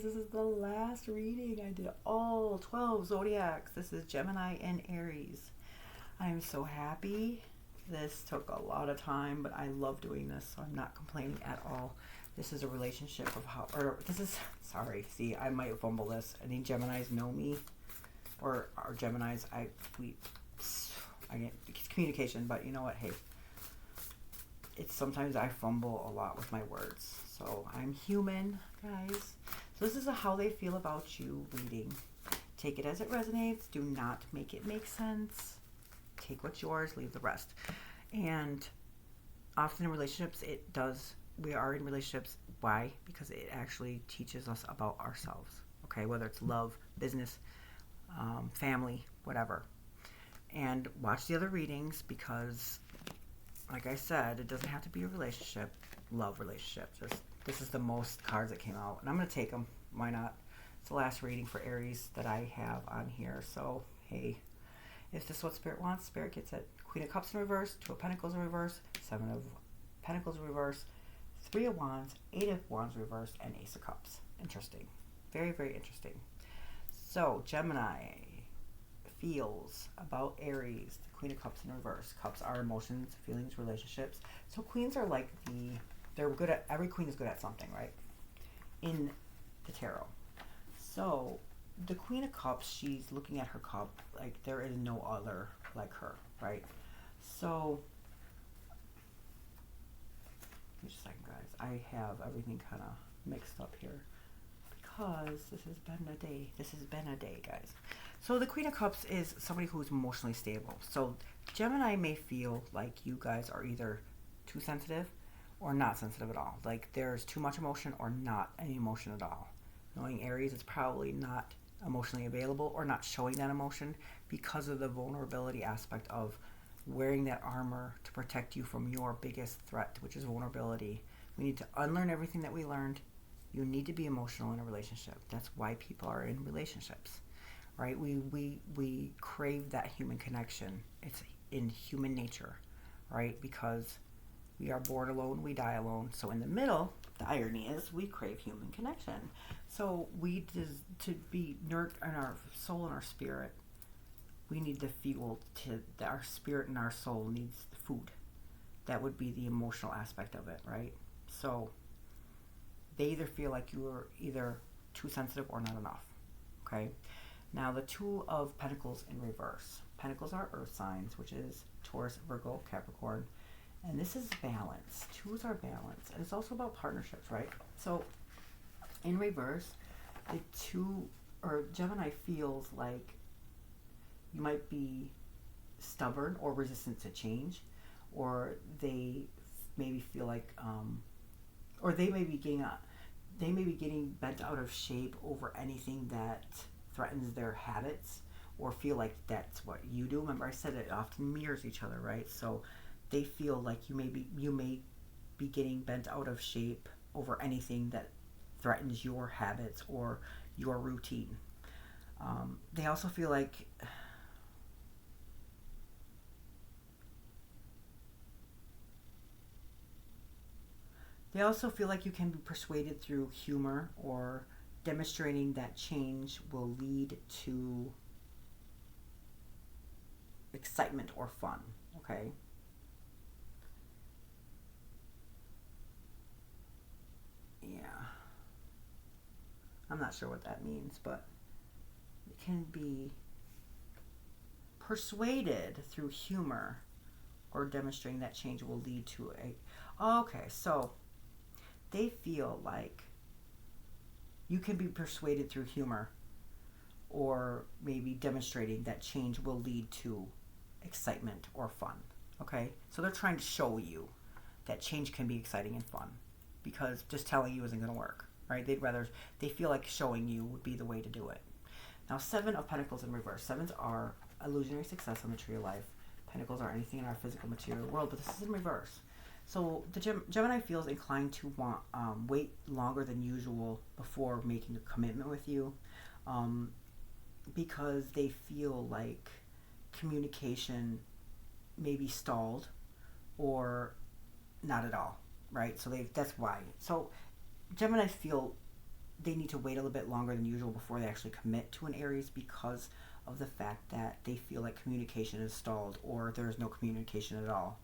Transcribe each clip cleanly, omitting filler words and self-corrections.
This is the last reading. I did all 12 zodiacs. This is Gemini and Aries. I am so happy. This took a lot of time, but I love doing this, so I'm not complaining at all. This is a relationship of how, or this is, sorry, see, I might fumble this. I think Geminis know me, or Geminis, it's communication, but you know what, hey, it's sometimes I fumble a lot with my words. So I'm human, guys. So this is a how they feel about you reading. Take it as it resonates. Do not make it make sense. Take what's yours, leave the rest. And often in relationships, it does. We are in relationships. Why? Because it actually teaches us about ourselves. Okay, whether it's love, business, family, whatever. And watch the other readings because, like I said, it doesn't have to be a relationship. Love relationship. This is the most cards that came out, and I'm gonna take them. Why not? It's the last reading for Aries that I have on here. So hey, if this is what Spirit wants, Spirit gets it. Queen of Cups in reverse, Two of Pentacles in reverse, Seven of Pentacles in reverse, Three of Wands, Eight of Wands in reverse, and Ace of Cups. Interesting. Very, very interesting. So Gemini feels about Aries, the Queen of Cups in reverse. Cups are emotions, feelings, relationships. So queens are like they're good at, every queen is good at something, right? In the tarot. So the Queen of Cups, she's looking at her cup like there is no other like her, right? So, give me just a second, guys. I have everything kind of mixed up here because this has been a day. This has been a day, guys. So the Queen of Cups is somebody who's emotionally stable. So Gemini may feel like you guys are either too sensitive or not sensitive at all. Like there's too much emotion or not any emotion at all. Knowing Aries, it's probably not emotionally available or not showing that emotion because of the vulnerability aspect of wearing that armor to protect you from your biggest threat, which is vulnerability. We need to unlearn everything that we learned. You need to be emotional in a relationship. That's why people are in relationships, right? We crave that human connection. It's in human nature, right? Because we are born alone, we die alone. So in the middle, the irony is we crave human connection. So to be nurtured in our soul and our spirit, we need the fuel our spirit and our soul needs the food. That would be the emotional aspect of it, right? So they either feel like you are either too sensitive or not enough. Okay? Now the Two of Pentacles in reverse. Pentacles are earth signs, which is Taurus, Virgo, Capricorn. And this is balance. Twos are balance. And it's also about partnerships, right? So in reverse, the two or Gemini feels like you might be stubborn or resistant to change, or they maybe feel like or they may be getting bent out of shape over anything that threatens their habits or feel like that's what you do. Remember I said it often mirrors each other, right? So they feel like you may be getting bent out of shape over anything that threatens your habits or your routine. They also feel like you can be persuaded through humor or demonstrating that change will lead to excitement or fun, okay? Yeah. I'm not sure what that means, but it can be persuaded through humor or demonstrating that change will lead to okay, so they feel like you can be persuaded through humor or maybe demonstrating that change will lead to excitement or fun. Okay? So they're trying to show you that change can be exciting and fun because just telling you isn't going to work, right? They feel like showing you would be the way to do it. Now, Seven of Pentacles in reverse. Sevens are illusionary success on the tree of life. Pentacles are anything in our physical material world, but this is in reverse. So the Gemini feels inclined to want wait longer than usual before making a commitment with you because they feel like communication may be stalled or not at all, right? So that's why. So Gemini feel they need to wait a little bit longer than usual before they actually commit to an Aries because of the fact that they feel like communication is stalled or there's no communication at all.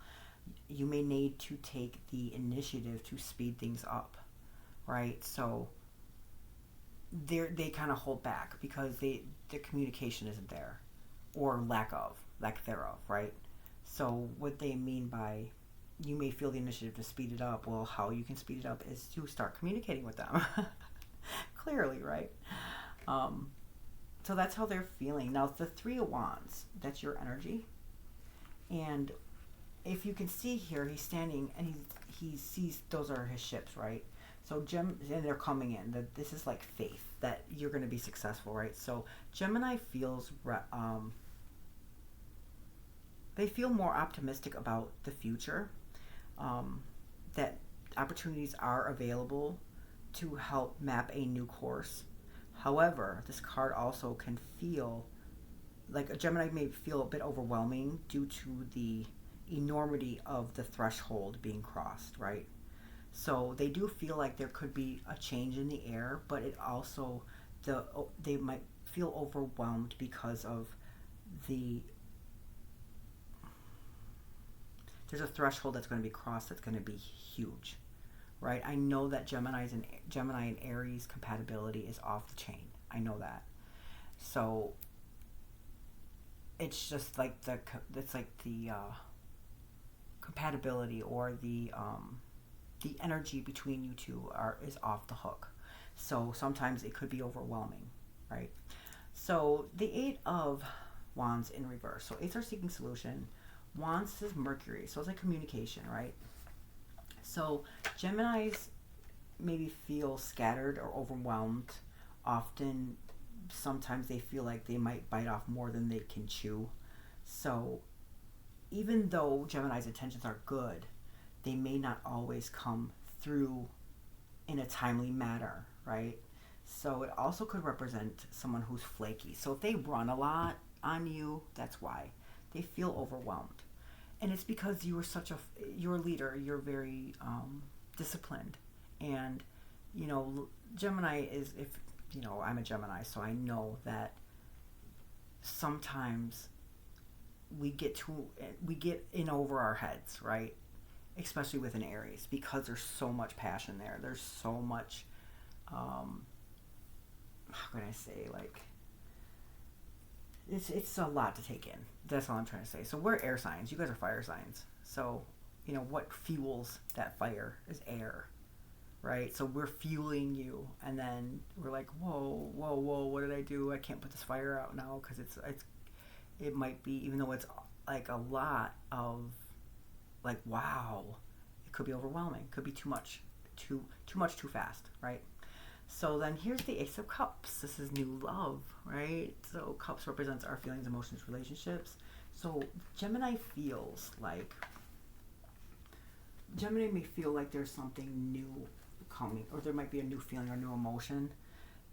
You may need to take the initiative to speed things up, right? So they kind of hold back because the communication isn't there, or lack thereof, right? So what they mean by you may feel the initiative to speed it up, well, how you can speed it up is to start communicating with them. Clearly, right? So that's how they're feeling. Now, the Three of Wands, that's your energy. And if you can see here, he's standing and he sees those are his ships, right? So and they're coming in. That this is like faith that you're going to be successful, right? So Gemini feels they feel more optimistic about the future. That opportunities are available to help map a new course. However, this card also can feel like a Gemini may feel a bit overwhelming due to the enormity of the threshold being crossed, right? So they do feel like there could be a change in the air, but it also they might feel overwhelmed because of there's a threshold that's going to be crossed that's going to be huge, right? I know that Gemini and Aries compatibility is off the chain. I know that. So it's just like the compatibility or the energy between you two is off the hook. So sometimes it could be overwhelming, right? So the Eight of Wands in reverse. So eights are seeking solution. Wands is Mercury, so it's like communication, right? So Geminis maybe feel scattered or overwhelmed. Often, sometimes they feel like they might bite off more than they can chew. So even though Gemini's intentions are good, they may not always come through in a timely manner, right? So it also could represent someone who's flaky. So if they run a lot on you, that's why. They feel overwhelmed. And it's because you're a leader, you're very disciplined. And, Gemini is, I'm a Gemini, so I know that sometimes we get in over our heads, right? Especially with an Aries, because there's so much passion there. There's so much, how can I say, like, it's a lot to take in. That's all I'm trying to say. So we're air signs. You guys are fire signs. So, what fuels that fire is air, right? So we're fueling you, and then we're like, whoa, what did I do? I can't put this fire out now because it might be, even though it's like a lot of, like, wow, it could be overwhelming. It could be too much, too fast, right? So then here's the Ace of Cups. This is new love, right? So Cups represents our feelings, emotions, relationships. So Gemini may feel like there's something new coming, or there might be a new feeling or new emotion.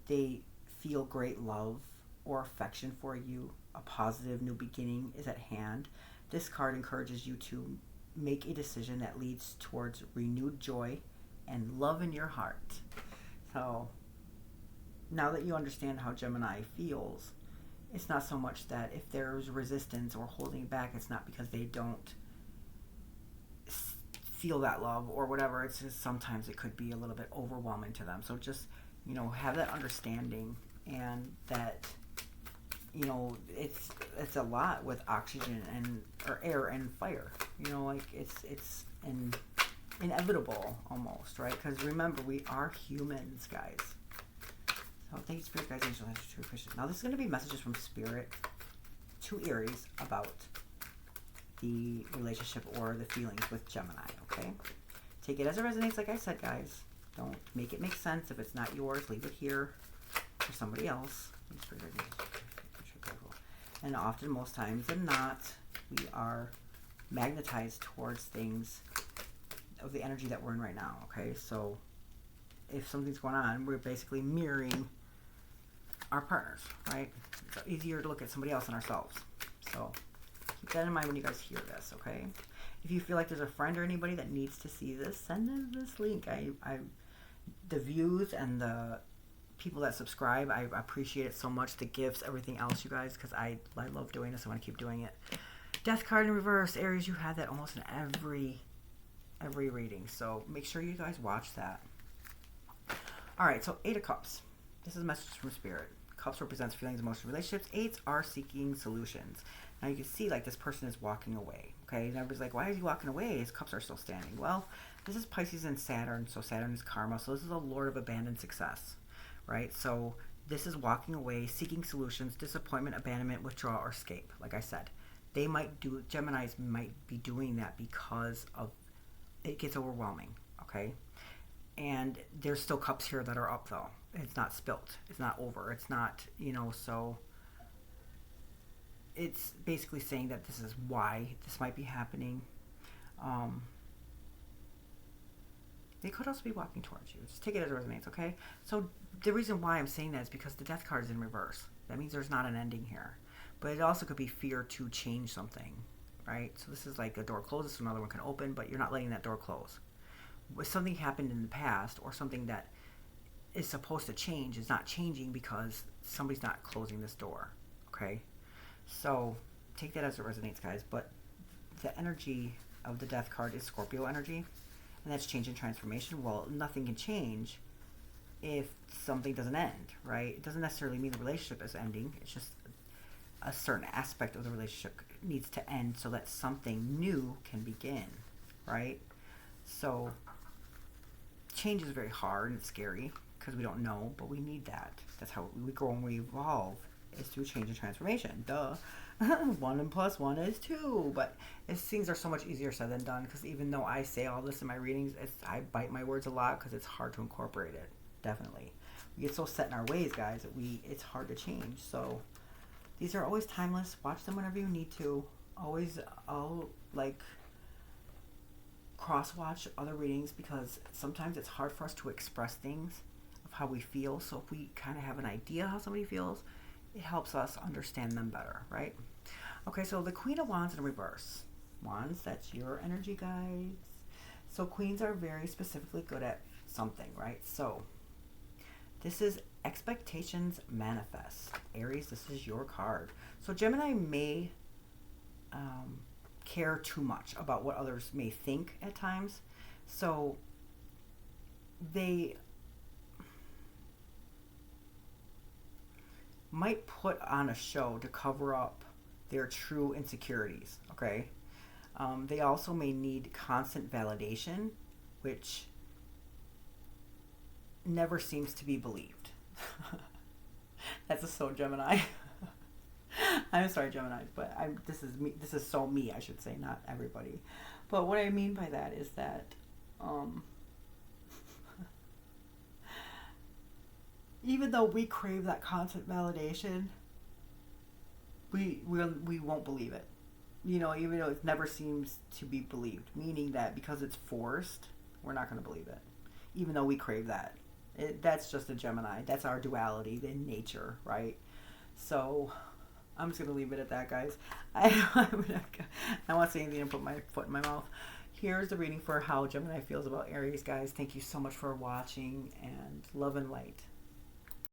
They feel great love or affection for you. A positive new beginning is at hand. This card encourages you to make a decision that leads towards renewed joy and love in your heart. So now that you understand how Gemini feels, it's not so much that if there's resistance or holding back, it's not because they don't feel that love or whatever. It's just sometimes it could be a little bit overwhelming to them. So just, have that understanding, and that, it's a lot with oxygen or air and fire. It's inevitable almost, right? Because remember, we are humans, guys. So thank you, Spirit, guys, angels, true Christian. Now this is going to be messages from Spirit to Aries about the relationship or the feelings with Gemini, okay? Take it as it resonates, like I said, guys. Don't make it make sense. If it's not yours, leave it here for somebody else. And often, most times than not, we are magnetized towards things of the energy that we're in right now, okay? So if something's going on, we're basically mirroring our partners, right? It's easier to look at somebody else than ourselves. So keep that in mind when you guys hear this, okay? If you feel like there's a friend or anybody that needs to see this, send them this link. The views and the people that subscribe. I appreciate it so much. The gifts, everything else, you guys, because I love doing this. I want to keep doing it. Death card in reverse. Aries, you had that almost in every reading. So make sure you guys watch that. All right, so 8 of Cups. This is a message from Spirit. Cups represents feelings, emotions, relationships. 8s are seeking solutions. Now you can see like this person is walking away. Okay, and everybody's like, why is he walking away? His cups are still standing. Well, this is Pisces and Saturn, so Saturn is karma. So this is a Lord of abandoned success, right? So this is walking away, seeking solutions, disappointment, abandonment, withdrawal, or escape. Like I said, Geminis might be doing that because of it gets overwhelming. Okay, and there's still cups here that are up though. It's not spilt. It's not over. It's not, so it's basically saying that this is why this might be happening. They could also be walking towards you. Just take it as it resonates, okay? So the reason why I'm saying that is because the Death card is in reverse. That means there's not an ending here. But it also could be fear to change something, right? So this is like a door closes, so another one can open, but you're not letting that door close. If something happened in the past or something that is supposed to change is not changing because somebody's not closing this door, okay? So take that as it resonates, guys. But the energy of the Death card is Scorpio energy, and that's change and transformation. Well, nothing can change if something doesn't end, right? It doesn't necessarily mean the relationship is ending. It's just a certain aspect of the relationship needs to end so that something new can begin, right? So change is very hard and it's scary because we don't know, but we need that. That's how we grow and we evolve, is through change and transformation. Duh. 1 and plus 1 is 2. But things are so much easier said than done, because even though I say all this in my readings, I bite my words a lot because it's hard to incorporate it. Definitely. We get so set in our ways, guys, that it's hard to change. So these are always timeless. Watch them whenever you need to. Always, cross-watch other readings, because sometimes it's hard for us to express things of how we feel. So if we kind of have an idea how somebody feels, it helps us understand them better, right? Okay, so the Queen of Wands in reverse. Wands, that's your energy, guys. So queens are very specifically good at something, right? So this is expectations manifest. Aries, this is your card. So Gemini may care too much about what others may think at times. So they might put on a show to cover up their true insecurities, okay? They also may need constant validation, which never seems to be believed. That's so Gemini. I'm sorry, Gemini, but this is me. This is so me, I should say, not everybody. But what I mean by that is that even though we crave that constant validation, we won't believe it. Even though it never seems to be believed, meaning that because it's forced, we're not going to believe it, even though we crave that. That's just a Gemini. That's our duality in nature, right? So I'm just going to leave it at that, guys. I don't want to say anything and put my foot in my mouth. Here's the reading for how Gemini feels about Aries, guys. Thank you so much for watching, and love and light.